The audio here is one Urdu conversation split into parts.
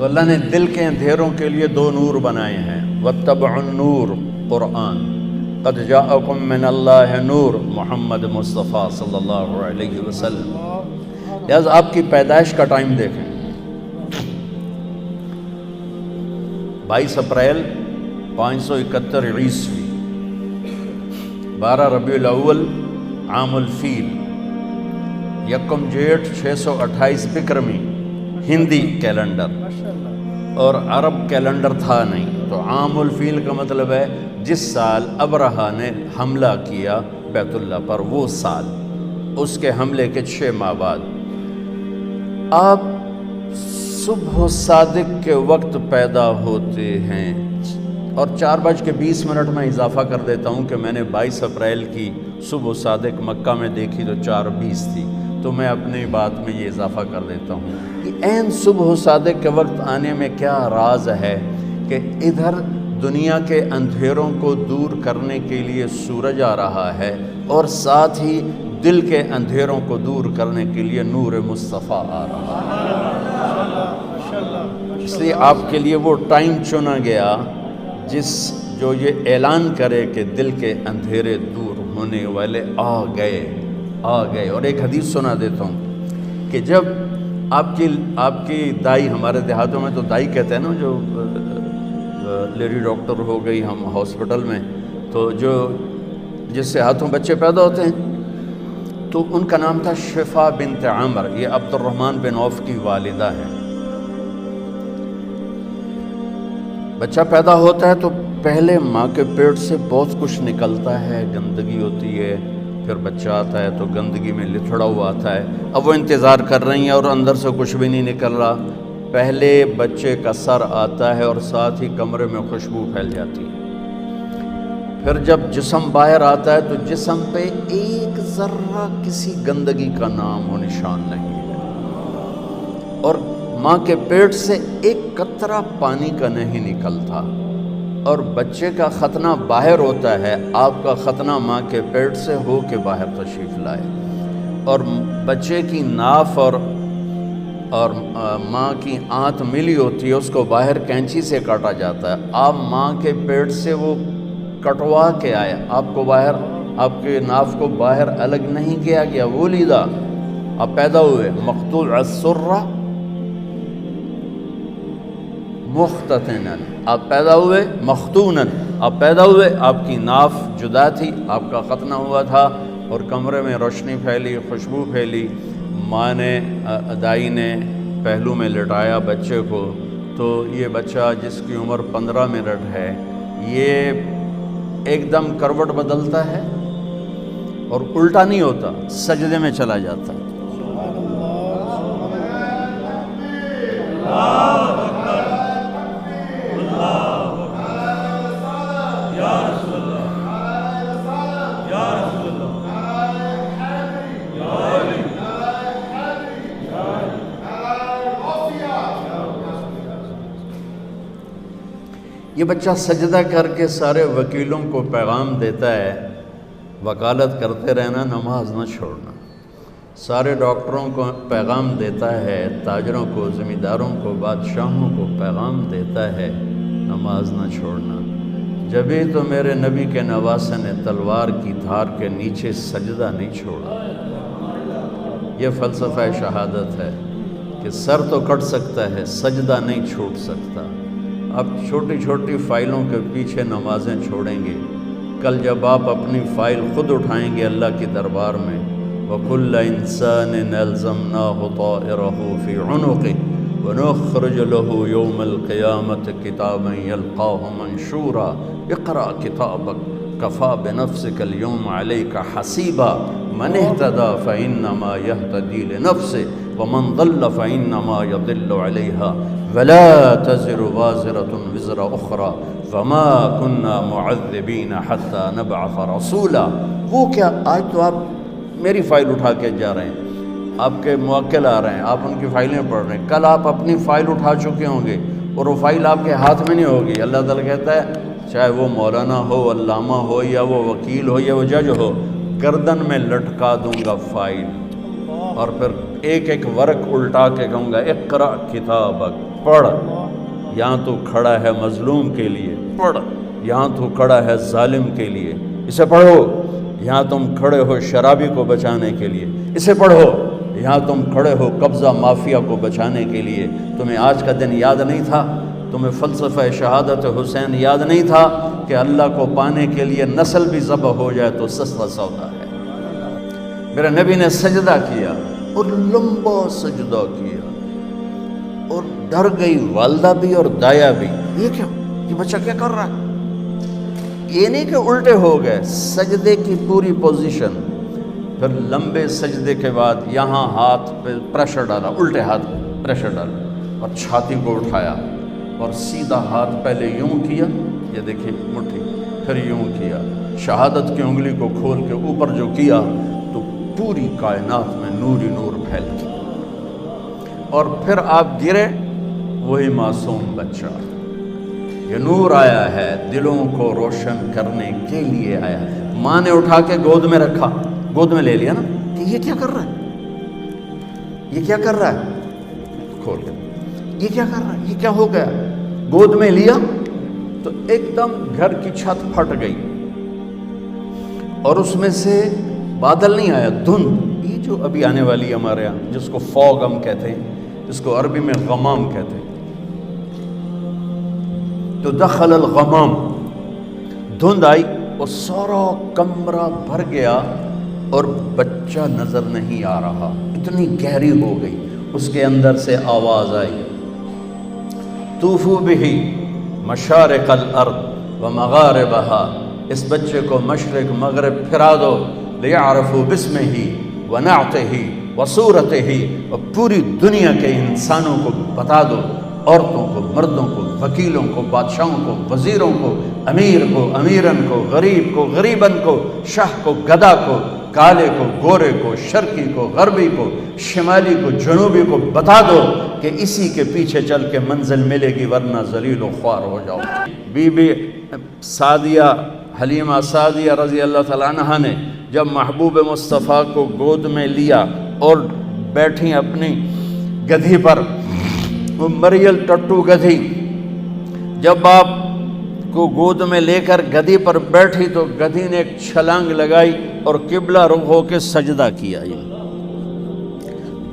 تو اللہ نے دل کے اندھیروں کے لیے دو نور بنائے ہیں، واتبعوا النور قرآن، قد جاءکم من اللہ نور محمد مصطفیٰ صلی اللہ علیہ وسلم۔ لہذا آپ کی پیدائش کا ٹائم دیکھیں، 22 اپریل 571 عیسوی، 12 ربیع الاول عام الفیل، 1 جیٹھ 628 بکرمی ہندی کیلنڈر، اور عرب کیلنڈر تھا نہیں، تو عام الفیل کا مطلب ہے جس سال ابرہہ نے حملہ کیا بیت اللہ پر، وہ سال، اس کے حملے کے 6 ماہ بعد۔ آپ صبح صادق کے وقت پیدا ہوتے ہیں، اور 4:20 میں اضافہ کر دیتا ہوں کہ میں نے 22 اپریل کی صبح صادق مکہ میں دیکھی تو 4:20 تھی، تو میں اپنی بات میں یہ اضافہ کر دیتا ہوں کہ عین صبح صادق کے وقت آنے میں کیا راز ہے کہ ادھر دنیا کے اندھیروں کو دور کرنے کے لیے سورج آ رہا ہے، اور ساتھ ہی دل کے اندھیروں کو دور کرنے کے لیے نور مصطفیٰ آ رہا ہے۔ اس لیے آپ کے لیے وہ ٹائم چنا گیا جو یہ اعلان کرے کہ دل کے اندھیرے دور ہونے والے آ گئے۔ اور ایک حدیث سنا دیتا ہوں کہ جب آپ کی دائی، ہمارے دیہاتوں میں تو دائی کہتے ہیں نا، جو لیڈی ڈاکٹر ہو گئی ہم ہاسپٹل میں، تو جس سے ہاتھوں بچے پیدا ہوتے ہیں، تو ان کا نام تھا شفا بنت عمر، یہ عبد الرحمن بن عوف کی والدہ ہے۔ بچہ پیدا ہوتا ہے تو پہلے ماں کے پیٹ سے بہت کچھ نکلتا ہے، گندگی ہوتی ہے، پھر بچہ آتا ہے تو گندگی میں لتھڑا ہوا آتا ہے۔ اب وہ انتظار کر رہی ہیں اور اندر سے کچھ بھی نہیں نکل رہا۔ پہلے بچے کا سر آتا ہے اور ساتھ ہی کمرے میں خوشبو پھیل جاتی ہے۔ پھر جب جسم باہر آتا ہے تو جسم پہ ایک ذرہ کسی گندگی کا نام و نشان نہیں ہے، اور ماں کے پیٹ سے ایک قطرہ پانی کا نہیں نکلتا، اور بچے کا ختنہ باہر ہوتا ہے۔ آپ کا ختنہ ماں کے پیٹ سے ہو کے باہر تشریف لائے، اور بچے کی ناف اور ماں کی آنت ملی ہوتی ہے، اس کو باہر کینچی سے کاٹا جاتا ہے۔ آپ ماں کے پیٹ سے وہ کٹوا کے آئے، آپ کو باہر، آپ کے ناف کو باہر الگ نہیں کیا گیا، وہ لیدہ آپ پیدا ہوئے مقطوع السرہ مختتناً، آپ پیدا ہوئے مختوناً، آپ پیدا ہوئے، آپ کی ناف جدا تھی، آپ کا ختنہ ہوا تھا، اور کمرے میں روشنی پھیلی، خوشبو پھیلی۔ ماں نے، دائی نے پہلو میں لٹایا بچے کو، تو یہ بچہ جس کی عمر 15 منٹ ہے، یہ ایک دم کروٹ بدلتا ہے اور الٹا نہیں ہوتا، سجدے میں چلا جاتا ہے۔ یہ بچہ سجدہ کر کے سارے وکیلوں کو پیغام دیتا ہے، وکالت کرتے رہنا، نماز نہ چھوڑنا۔ سارے ڈاکٹروں کو پیغام دیتا ہے، تاجروں کو، زمینداروں کو، بادشاہوں کو پیغام دیتا ہے، نماز نہ چھوڑنا۔ جبھی تو میرے نبی کے نواسے نے تلوار کی دھار کے نیچے سجدہ نہیں چھوڑا۔ یہ فلسفہ شہادت ہے کہ سر تو کٹ سکتا ہے، سجدہ نہیں چھوٹ سکتا۔ اب چھوٹی چھوٹی فائلوں کے پیچھے نمازیں چھوڑیں گے، کل جب آپ اپنی فائل خود اٹھائیں گے اللہ کے دربار میں، وَكُلَّ إِنسَانٍ أَلْزَمْنَاهُ طَائِرَهُ فِي عُنُقِهِ وَنُخْرِجُ لَهُ يَوْمَ الْقِيَامَةِ كِتَابًا يَلْقَاهُ مَنشُورًا اقْرَأْ كِتَابَكَ كَفَىٰ بِنَفْسِكَ الْيَوْمَ عَلَيْكَ حَسِيبًا مَنِ اهْتَدَىٰ فَإِنَّمَا يَهْتَدِي لِنَفْسِهِ وَمَنْ ضَلَّ فَإِنَّمَا يَضِلُّ عَلَيْهَا وَلَا تَزِرُ وَازِرَةٌ وِزْرَ أُخْرَىٰ وَمَا كُنَّا مُعَذِّبِينَ حَتَّىٰ نَبْعَثَ رَسُولًا۔ وہ کیا، آج تو آپ میری فائل اٹھا کے جا رہے ہیں، آپ کے موکل آ رہے ہیں، آپ ان کی فائلیں پڑھ رہے ہیں، کل آپ اپنی فائل اٹھا چکے ہوں گے اور وہ فائل آپ کے ہاتھ میں نہیں ہوگی۔ اللہ تعالیٰ کہتا ہے چاہے وہ مولانا ہو، علامہ ہو، یا وہ وکیل ہو، یا وہ جج ہو، گردن میں لٹکا دوں گا فائل، اور پھر ایک ایک ورق الٹا کے کہوں گا اقرأ کتابک، پڑھ، یہاں تو کھڑا ہے مظلوم کے لیے، پڑھ یہاں تو کھڑا ہے ظالم کے لیے، اسے پڑھو یہاں تم کھڑے ہو شرابی کو بچانے کے لیے، اسے پڑھو یہاں تم کھڑے ہو قبضہ مافیا کو بچانے کے لیے۔ تمہیں آج کا دن یاد نہیں تھا؟ تمہیں فلسفہ شہادت حسین یاد نہیں تھا کہ اللہ کو پانے کے لیے نسل بھی ذبح ہو جائے تو سستا سودا ہے؟ میرے نبی نے سجدہ کیا اور لمبا سجدہ کیا، اور ڈر گئی والدہ بھی اور دایا بھی، یہ کیا، یہ بچہ کیا کر رہا ہے؟ یہ نہیں کہ الٹے ہو گئے، سجدے کی پوری پوزیشن، پھر لمبے سجدے کے بعد یہاں ہاتھ پہ پریشر ڈالا، الٹے ہاتھ پہ پریشر ڈالا اور چھاتی کو اٹھایا اور سیدھا ہاتھ پہلے یوں کیا، یہ دیکھیے مٹھی، پھر یوں کیا، شہادت کی انگلی کو کھول کے اوپر جو کیا تو پوری کائنات میں نور ہی نور پھیل گیا، اور پھر آپ گرے، وہی معصوم بچہ، یہ نور آیا ہے دلوں کو روشن کرنے کے لیے آیا ہے۔ ماں نے اٹھا کے گود میں رکھا، گود میں لے لیا نا کہ یہ کیا کر رہا ہے، یہ کیا کر رہا ہے، کھول کے یہ کیا کر رہا ہے، یہ کیا ہو گیا، گود میں لیا تو ایک دم گھر کی چھت پھٹ گئی، اور اس میں سے بادل نہیں آیا، دھند، یہ جو ابھی آنے والی ہے ہمارے یہاں، جس کو فوگ ہم کہتے ہیں، جس کو عربی میں غمام کہتے ہیں، تو دخل الغمام، دھند آئی اور سارا کمرہ بھر گیا اور بچہ نظر نہیں آ رہا، اتنی گہری ہو گئی، اس کے اندر سے آواز آئی، طوفوا بہ مشارق الارض ومغاربها، اس بچے کو مشرق مغرب پھرا دو، لیعرفوا باسمہ ونعتہ وصورتہ، اور پوری دنیا کے انسانوں کو بتا دو، عورتوں کو، مردوں کو، وکیلوں کو، بادشاہوں کو، وزیروں کو، امیر کو، امیرن کو، غریب کو، غریبن کو، شاہ کو، گدا کو، کالے کو، گورے کو، شرقی کو، غربی کو، شمالی کو، جنوبی کو بتا دو کہ اسی کے پیچھے چل کے منزل ملے گی، ورنہ ذلیل و خوار ہو جاؤ۔ بی بی سعدیہ، حلیمہ سعدیہ رضی اللہ تعالیٰ عنہ نے جب محبوب مصطفیٰ کو گود میں لیا اور بیٹھی اپنی گدھی پر، وہ مریل ٹٹو گدھی، جب آپ کو گود میں لے کر گدھی پر بیٹھی تو گدھی نے ایک چھلانگ لگائی اور قبلہ رخ ہو کے سجدہ کیا،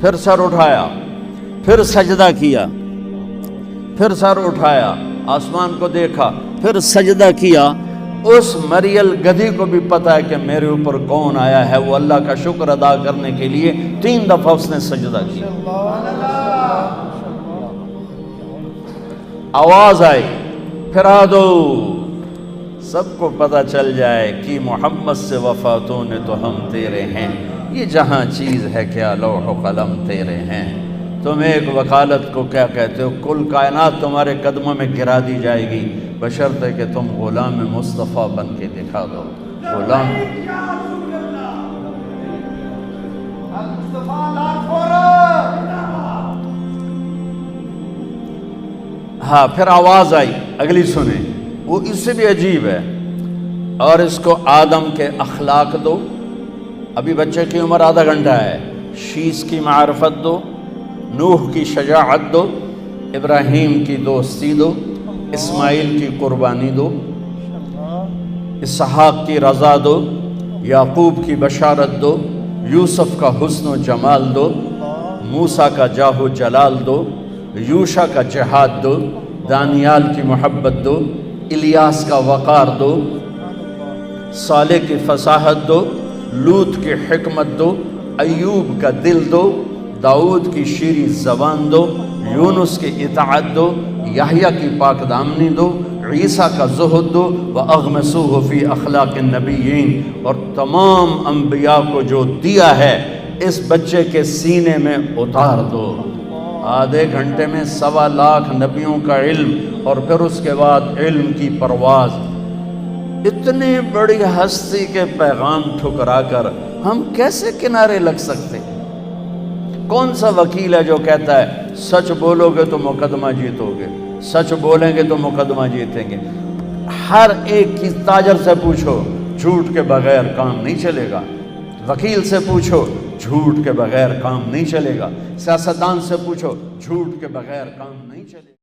پھر سر اٹھایا، پھر سجدہ کیا، پھر سر اٹھایا، آسمان کو دیکھا، پھر سجدہ کیا۔ اس مریل گدھی کو بھی پتا ہے کہ میرے اوپر کون آیا ہے، وہ اللہ کا شکر ادا کرنے کے لیے 3 دفعہ اس نے سجدہ کیا۔ آواز آئی، پھرا دو، سب کو پتہ چل جائے کہ محمد سے وفاتوں نے تو ہم تیرے ہیں، یہ جہاں چیز ہے کیا لوح و قلم تیرے ہیں، تم ایک وکالت کو کیا کہتے ہو، کل کائنات تمہارے قدموں میں گرا دی جائے گی، بشرطے کہ تم غلام مصطفیٰ بن کے دکھا دو۔ غلام ہاں، پھر آواز آئی، اگلی سنیں، وہ اس سے بھی عجیب ہے، اور اس کو آدم کے اخلاق دو، ابھی بچے کی عمر آدھا گھنٹہ ہے، شیش کی معرفت دو، نوح کی شجاعت دو، ابراہیم کی دوستی دو، اسماعیل کی قربانی دو، اسحاق کی رضا دو، یعقوب کی بشارت دو، یوسف کا حسن و جمال دو، موسیٰ کا جاہ و جلال دو، یوشع کا جہاد دو، دانیال کی محبت دو، الیاس کا وقار دو، صالح کی فصاحت دو، لوط کی حکمت دو، ایوب کا دل دو، داؤد کی شیریں زبان دو، یونس کی اطاعت دو، یحییٰ کی پاک دامنی دو، عیسیٰ کا زہد دو، وَأَغْمَسُوهُ فِي أَخْلَاقِ النَّبِيِّينَ، اور تمام انبیاء کو جو دیا ہے اس بچے کے سینے میں اتار دو۔ آدھے گھنٹے میں 1.25 لاکھ نبیوں کا علم، اور پھر اس کے بعد علم کی پرواز۔ اتنی بڑی ہستی کے پیغام ٹھکرا کر ہم کیسے کنارے لگ سکتے؟ کون سا وکیل ہے جو کہتا ہے سچ بولو گے تو مقدمہ جیتو گے، سچ بولیں گے تو مقدمہ جیتیں گے؟ ہر ایک کی تاجر سے پوچھو، جھوٹ کے بغیر کام نہیں چلے گا۔ وکیل سے پوچھو، جھوٹ کے بغیر کام نہیں چلے گا۔ سیاستدان سے پوچھو، جھوٹ کے بغیر کام نہیں چلے گا۔